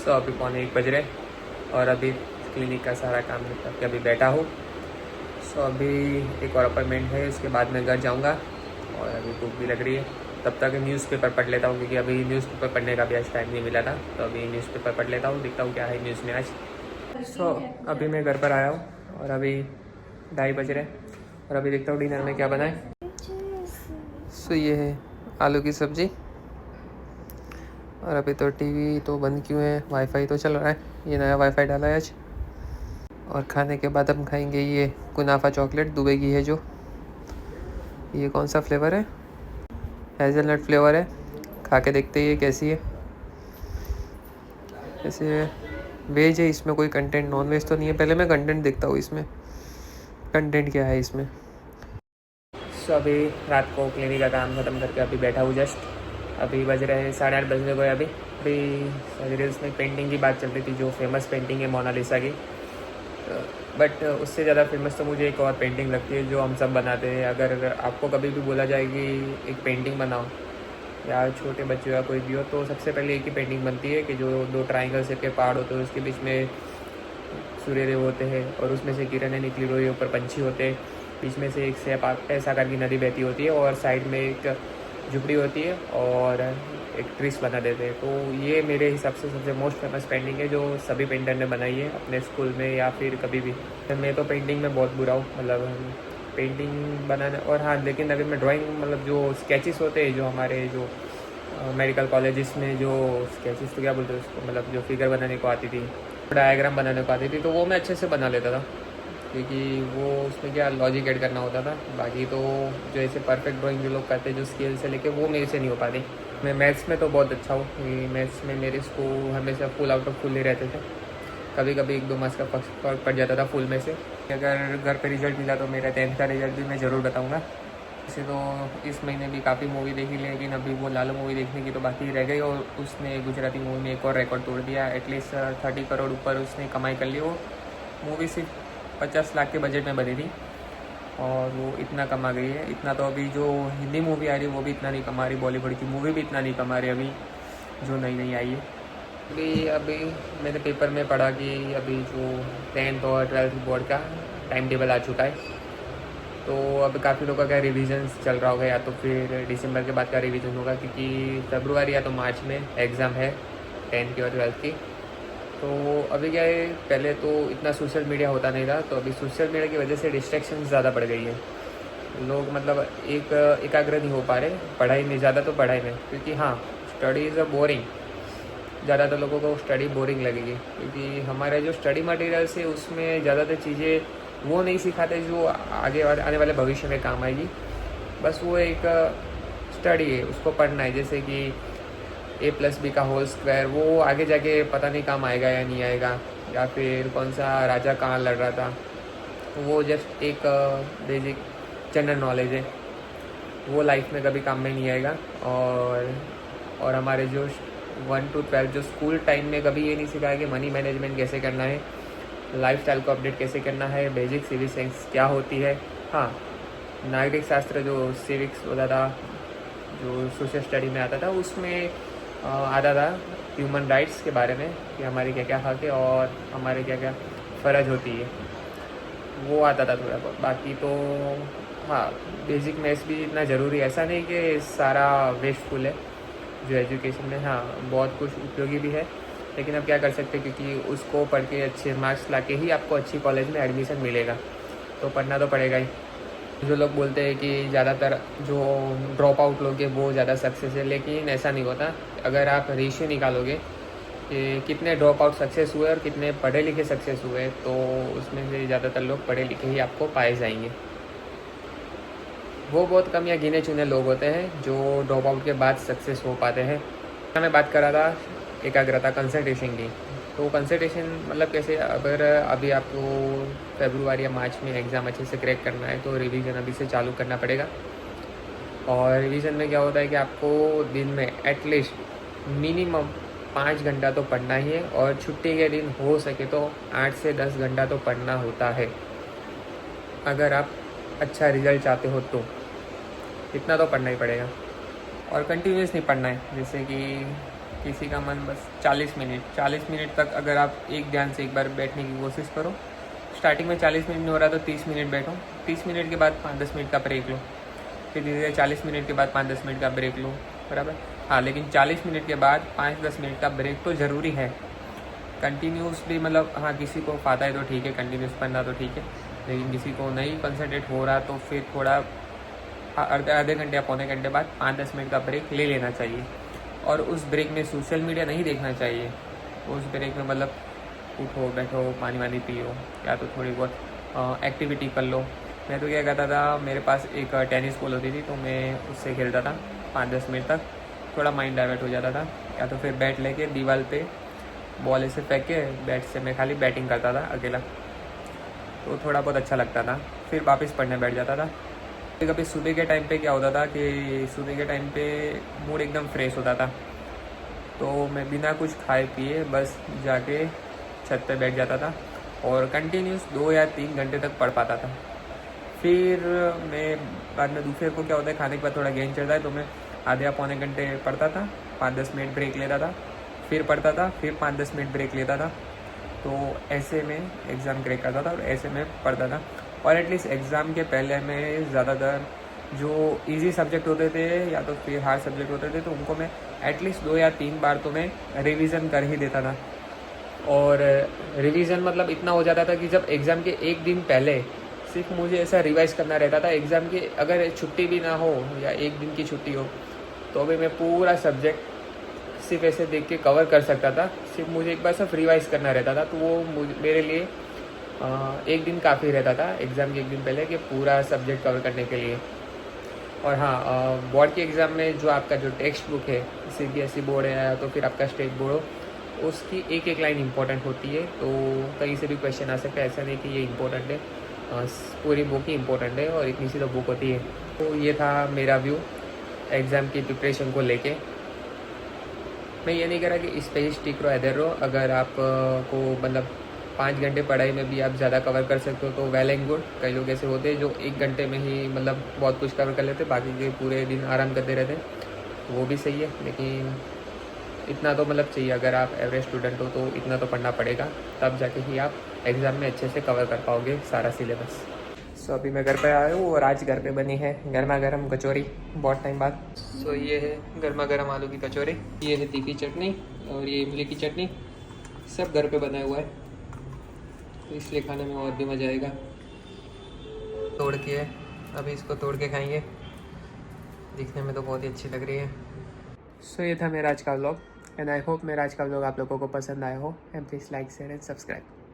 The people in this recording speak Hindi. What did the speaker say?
सो अभी 1:45 बज रहे और अभी क्लिनिक का सारा काम करके अभी बैठा हूँ। सो अभी एक और अपॉइंटमेंट है, उसके बाद मैं घर जाऊँगा और अभी भूख भी लग रही है। तब तक न्यूज़पेपर पढ़ लेता हूँ क्योंकि अभी न्यूज़पेपर पढ़ने का भी आज टाइम नहीं मिला था, तो अभी न्यूज़पेपर पढ़ लेता हूँ, देखता हूँ क्या है न्यूज़ में आज। सो अभी मैं घर पर आया हूँ और अभी 2:30 बज रहे और अभी देखता हूँ डिनर में क्या बनाए। सो ये है आलू की सब्ज़ी और अभी तो टीवी तो बंद क्यों है, वाईफाई तो चल रहा है, ये नया वाईफाई डाला है आज। और खाने के बाद हम खाएंगे ये कुनाफा चॉकलेट दुबई की है जो, ये कौन सा फ्लेवर है, हेज़लनट फ्लेवर है। खा के देखते हैं ये कैसी है। जैसे वेज है, इसमें कोई कंटेंट नॉन वेज तो नहीं है। पहले मैं कंटेंट देखता हूँ इसमें, कंटेंट क्या है इसमें। सो अभी रात को क्लिनिक का काम ख़त्म करके अभी बैठा हूँ जस्ट। अभी बज रहे हैं 8:30 बजने को। अभी रील्स में पेंटिंग की बात चल रही थी, जो फेमस पेंटिंग है मोनालिसा की। बट उससे ज़्यादा फेमस तो मुझे एक और पेंटिंग लगती है जो हम सब बनाते हैं। अगर आपको कभी भी बोला जाए कि एक पेंटिंग बनाओ, या छोटे बच्चे या कोई भी हो, तो सबसे पहले एक ही पेंटिंग बनती है कि जो 2 ट्राइंगल शेप के पहाड़ होते हैं, उसके बीच में सूर्यदेव होते हैं और उसमें से किरणें निकली हुई, ऊपर पंछी होते हैं, बीच में से एक ऐसा आकार की नदी बहती होती है और साइड में एक झुपड़ी होती है और एक ट्रीस बना देते हैं। तो ये मेरे हिसाब से सबसे मोस्ट फेमस पेंटिंग है जो सभी पेंटर ने बनाई है अपने स्कूल में या फिर कभी भी। मैं तो पेंटिंग में बहुत बुरा हूँ, मतलब पेंटिंग बनाने। और हाँ, लेकिन अगर मैं ड्राइंग, मतलब जो स्केचेस होते हैं, जो हमारे जो मेडिकल कॉलेजेस में जो स्केचेस तो क्या बोलते हैं उसको, मतलब जो फिगर बनाने को आती थी, डायग्राम बनाने को आती थी, तो वो मैं अच्छे से बना लेता था क्योंकि वो उसमें क्या लॉजिक ऐड करना होता था। बाकी तो जो ऐसे परफेक्ट ड्राइंग जो लोग करते हैं जो स्केल से लेके, वो मेरे से नहीं हो पाती। मैं मैथ्स में तो बहुत अच्छा हूँ, मैथ्स में मेरे को हमेशा फुल आउट ऑफ फुल ही रहते थे। कभी कभी 1-2 मार्क्स का फर्क पड़ जाता था फुल में से। अगर घर पे रिजल्ट मिला तो मेरा 10th का रिजल्ट भी मैं ज़रूर बताऊँगा। वैसे तो इस महीने भी काफ़ी मूवी देखी, लेकिन अभी वो लालू मूवी देखने की तो बाकी रह गई और उसने गुजराती मूवी में एक और रिकॉर्ड तोड़ दिया। एटलीस्ट 30 करोड़ ऊपर उसने कमाई कर ली। वो मूवी सिर्फ 50 लाख के बजट में बनी थी और वो इतना कमा गई है। इतना तो अभी जो हिंदी मूवी आ रही है वो भी इतना नहीं कमा रही, बॉलीवुड की मूवी भी इतना नहीं कमा रही अभी जो नई नई आई है। अभी मैंने पेपर में पढ़ा कि अभी जो 10th और 12th बोर्ड का टाइम टेबल आ चुका है। तो अब काफ़ी लोगों का रिविजन चल रहा होगा, या तो फिर दिसंबर के बाद का रिवीजन होगा क्योंकि फरवरी या तो मार्च में एग्ज़ाम है 10th की और 12th की। तो अभी क्या है, पहले तो इतना सोशल मीडिया होता नहीं था, तो अभी सोशल मीडिया की वजह से डिस्ट्रैक्शन ज़्यादा बढ़ गई है। लोग मतलब एकाग्र नहीं हो पा रहे पढ़ाई में, ज़्यादा तो पढ़ाई में, क्योंकि हाँ स्टडी इज़ अ बोरिंग। ज़्यादातर लोगों को स्टडी बोरिंग लगेगी क्योंकि हमारे जो स्टडी मटेरियल्स है उसमें ज़्यादातर चीज़ें वो नहीं सिखाते जो आगे आने वाले भविष्य में काम आएगी। बस वो एक स्टडी है, उसको पढ़ना है। जैसे कि A+B का होल स्क्वायर, वो आगे जाके पता नहीं काम आएगा या नहीं आएगा, या फिर कौन सा राजा कहाँ लड़ रहा था, तो वो जस्ट एक बेसिक जनरल नॉलेज है, वो लाइफ में कभी काम में नहीं आएगा। और हमारे जो 1 to 12 जो स्कूल टाइम में कभी ये नहीं सिखाया कि मनी मैनेजमेंट कैसे करना है, लाइफस्टाइल को अपडेट कैसे करना है, बेसिक सिविक साइंस क्या होती है। हाँ, नागरिक शास्त्र जो सिविक्स होता था, जो सोशल स्टडी में आता था, उसमें आता था ह्यूमन राइट्स के बारे में कि हमारे क्या क्या हक है और हमारे क्या क्या फ़र्ज होती है, वो आता था थोड़ा बहुत। बाकी तो हाँ, बेसिक मैथ्स भी इतना ज़रूरी है, ऐसा नहीं कि सारा वेस्टफुल है जो एजुकेशन में। हाँ, बहुत कुछ उपयोगी भी है, लेकिन अब क्या कर सकते हैं क्योंकि उसको पढ़ के अच्छे मार्क्स ला के ही आपको अच्छी कॉलेज में एडमिशन मिलेगा, तो पढ़ना तो पड़ेगा ही। जो लोग बोलते हैं कि ज़्यादातर जो ड्रॉप आउट लोग हैं वो ज़्यादा सक्सेस है, लेकिन ऐसा नहीं होता। अगर आप रेशियो निकालोगे कि कितने ड्रॉप आउट सक्सेस हुए और कितने पढ़े लिखे सक्सेस हुए, तो उसमें से ज़्यादातर लोग पढ़े लिखे ही आपको पाए जाएंगे। वो बहुत कम या गिने चुने लोग होते हैं जो ड्रॉप आउट के बाद सक्सेस हो पाते हैं। मैं बात कर रहा था एकाग्रता, कंसंट्रेशन की। तो कंसंट्रेशन मतलब कैसे, अगर अभी आपको फरवरी या मार्च में एग्ज़ाम अच्छे से क्रैक करना है तो रिवीजन अभी से चालू करना पड़ेगा। और रिवीजन में क्या होता है कि आपको दिन में एटलीस्ट मिनिमम 5 घंटा तो पढ़ना ही है, और छुट्टी के दिन हो सके तो 8 से 10 घंटा तो पढ़ना होता है अगर आप अच्छा रिजल्ट चाहते हो तो। इतना तो पढ़ना ही पड़ेगा और कंटिन्यूस नहीं पढ़ना है। जैसे कि किसी का मन बस 40 मिनट तक अगर आप एक ध्यान से एक बार बैठने की कोशिश करो। स्टार्टिंग में 40 मिनट नहीं हो रहा तो 30 मिनट बैठो, 30 मिनट के बाद 5-10 मिनट का ब्रेक लो, फिर धीरे धीरे 40 मिनट के बाद 5-10 मिनट का ब्रेक लो, बराबर। हाँ, लेकिन 40 मिनट के बाद 5-10 मिनट का ब्रेक तो ज़रूरी है। कंटिन्यूसली मतलब हाँ, किसी को फाता है तो ठीक है, कंटिन्यूस पढ़ना तो ठीक है, लेकिन किसी को नहीं कंसंट्रेट हो रहा तो फिर थोड़ा आधे घंटे या पौने घंटे बाद 5-10 मिनट का ब्रेक ले लेना चाहिए। और उस ब्रेक में सोशल मीडिया नहीं देखना चाहिए। उस ब्रेक में मतलब उठो, बैठो, पानी वानी पियो, या तो थोड़ी बहुत एक्टिविटी कर लो। मैं तो क्या करता था, मेरे पास एक टेनिस बॉल होती थी तो मैं उससे खेलता था 5-10 मिनट तक, थोड़ा माइंड डाइवर्ट हो जाता था। या तो फिर बैट लेके दीवार पे बॉल ऐसे फेंक के बैट से मैं खाली बैटिंग करता था अकेला, तो थोड़ा बहुत अच्छा लगता था। फिर वापस पढ़ने बैठ जाता था। कभी सुबह के टाइम पे क्या होता था कि सुबह के टाइम पे मूड एकदम फ्रेश होता था, तो मैं बिना कुछ खाए पिए बस जाके छत पे बैठ जाता था और कंटिन्यूस 2 या 3 घंटे तक पढ़ पाता था। फिर मैं बाद में दोपहर को क्या होता है, खाने के बाद थोड़ा गेंद चढ़ता है तो मैं आधे या पौने घंटे पढ़ता था, 5-10 मिनट ब्रेक लेता था, फिर पढ़ता था, फिर 5-10 मिनट ब्रेक लेता था। तो ऐसे में एग्ज़ाम क्रैक करता था और ऐसे में पढ़ता था। और एटलीस्ट एग्ज़ाम के पहले मैं ज़्यादातर जो इजी सब्जेक्ट होते थे या तो फिर हार्ड सब्जेक्ट होते थे तो उनको मैं एटलीस्ट 2 या 3 बार तो मैं रिवीज़न कर ही देता था। और रिवीज़न मतलब इतना हो जाता था कि जब एग्ज़ाम के एक दिन पहले सिर्फ मुझे ऐसा रिवाइज़ करना रहता था। एग्ज़ाम की अगर छुट्टी भी ना हो या एक दिन की छुट्टी हो तो भी मैं पूरा सब्जेक्ट सिर्फ ऐसे देख के कवर कर सकता था। सिर्फ मुझे एक बार सिर्फ रिवाइज़ करना रहता था, तो वो मेरे लिए एक दिन काफ़ी रहता था एग्ज़ाम के एक दिन पहले कि पूरा सब्जेक्ट कवर करने के लिए। और हाँ, बोर्ड के एग्ज़ाम में जो आपका जो टेक्स्ट बुक है, CBSE बोर्ड है या तो फिर आपका स्टेट बोर्ड हो, उसकी एक एक लाइन इंपॉर्टेंट होती है। तो कहीं से भी क्वेश्चन आ सकता है, ऐसा नहीं कि ये इंपॉर्टेंट है, पूरी बुक ही इंपॉर्टेंट है और इतनी सी तो बुक होती है। तो ये था मेरा व्यू एग्ज़ाम की प्रिपरेशन को लेके। मैं ये नहीं कह रहा कि इस पे ही स्टिक रहो, इधर रहो। अगर आप को मतलब 5 घंटे पढ़ाई में भी आप ज़्यादा कवर कर सकते हो तो वेल एंड गुड। कई लोग ऐसे होते हैं जो 1 घंटे में ही मतलब बहुत कुछ कवर कर लेते, बाकी के पूरे दिन आराम करते रहते, तो वो भी सही है। लेकिन इतना तो मतलब चाहिए, अगर आप एवरेज स्टूडेंट हो तो इतना तो पढ़ना पड़ेगा, तब जाके ही आप एग्ज़ाम में अच्छे से कवर कर पाओगे सारा सिलेबस। सो अभी मैं घर पे आया हूँ और आज घर पे बनी है गर्मा गर्म कचौरी बहुत टाइम बाद। सो ये है गर्मा गर्म आलू की कचौरी, ये है तीखी चटनी और ये इमली की चटनी, सब घर पे बनाया हुआ है, तो इसलिए खाने में और भी मज़ा आएगा। तोड़ के है, अभी इसको तोड़ के खाएंगे, दिखने में तो बहुत ही अच्छी लग रही है। सो ये था मेरा आज का व्लॉग एंड आई होप मेरा आज का व्लॉग आप लोगों को पसंद आया हो। And please like share and subscribe.